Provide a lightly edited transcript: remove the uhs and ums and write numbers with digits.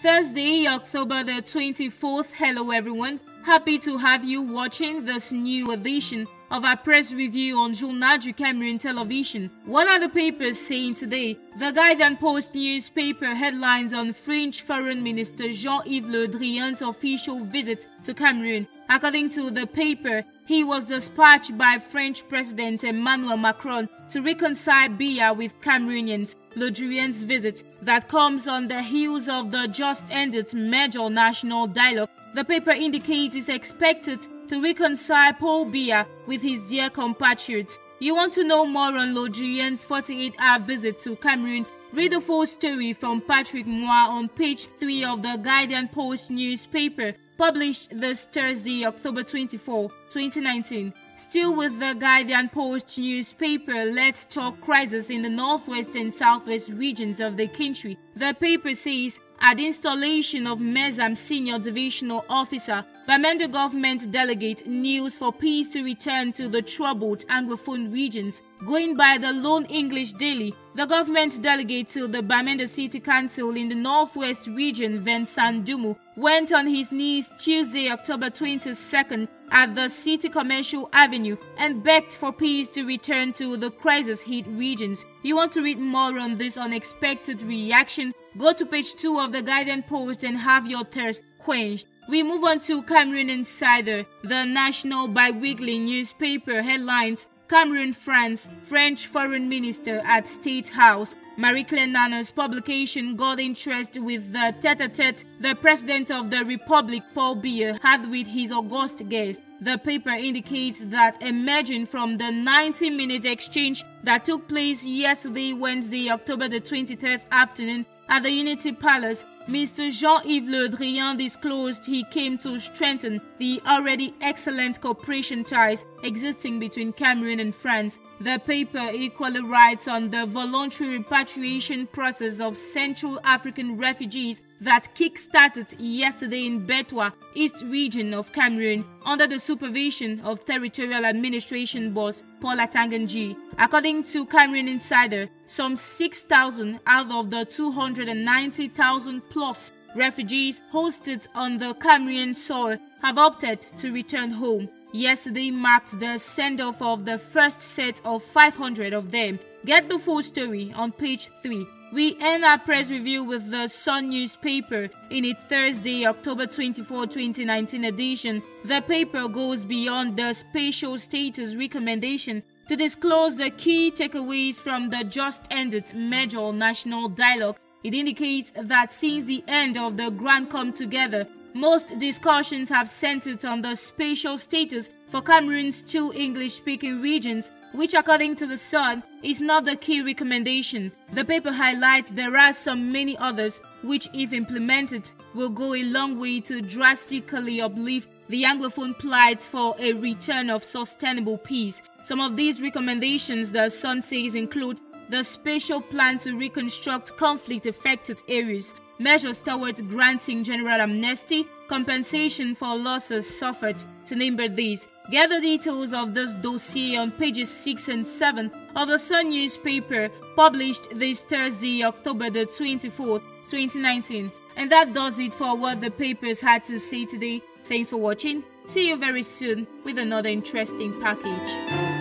Thursday, October the 24th. Hello everyone. Happy to have you watching this new edition of our press review on Journal du Cameroon television. What are the papers saying today? The Guardian Post newspaper headlines on French Foreign Minister Jean-Yves Le Drian's official visit to Cameroon. According to the paper, he was dispatched by French President Emmanuel Macron to reconcile Biya with Cameroonians. Le Drian's visit that comes on the heels of the just-ended major national dialogue. The paper indicates is expected to reconcile Paul Biya with his dear compatriots. You want to know more on Le Drian's 48-hour visit to Cameroon? Read the full story from Patrick Moir on page 3 of the Guardian Post newspaper, published this Thursday, October 24, 2019. Still with the Guardian Post newspaper, let's talk crisis in the northwest and southwest regions of the country. The paper says, at the installation of Mezam Senior Divisional Officer, Bamenda government delegate news for peace to return to the troubled Anglophone regions. Going by the Lone English Daily, the government delegate to the Bamenda City Council in the northwest region, Vincent Dumu, went on his knees Tuesday, October 22nd at the City Commercial Avenue and begged for peace to return to the crisis-hit regions. You want to read more on this unexpected reaction? Go to page 2 of the Guardian Post and have your thirst quenched. We move on to Cameroon Insider, the national bi-weekly newspaper headlines. Cameroon, France, French Foreign Minister at State House. Marie-Claire Nana's publication got interest with the tete-a-tete the President of the Republic, Paul Biya, had with his august guest. The paper indicates that emerging from the 90-minute exchange that took place yesterday, Wednesday, October the 23rd afternoon at the Unity Palace, Mr. Jean-Yves Le Drian disclosed he came to strengthen the already excellent cooperation ties existing between Cameroon and France. The paper equally writes on the voluntary repatriation process of Central African refugees that kick-started yesterday in Betwa, East region of Cameroon, under the supervision of Territorial Administration boss Paul Atanganji. According to Cameroon Insider, some 6,000 out of the 290,000 plus refugees hosted on the Cameroonian soil have opted to return home. Yesterday marked the send-off of the first set of 500 of them. Get the full story on page 3. We end our press review with the Sun newspaper. In its Thursday, October 24, 2019 edition, the paper goes beyond the special status recommendation to disclose the key takeaways from the just-ended major national dialogue. It indicates that since the end of the Grand Come Together, most discussions have centered on the spatial status for Cameroon's two English-speaking regions, which according to the Sun is not the key recommendation. The paper highlights there are some many others which, if implemented, will go a long way to drastically uplift the Anglophone plight for a return of sustainable peace. Some of these recommendations, the Sun says, include the spatial plan to reconstruct conflict-affected areas, measures towards granting general amnesty, compensation for losses suffered, to name but these. Get the details of this dossier on pages 6 and 7 of the Sun newspaper, published this Thursday, October the 24th, 2019. And that does it for what the papers had to say today. Thanks for watching. See you very soon with another interesting package.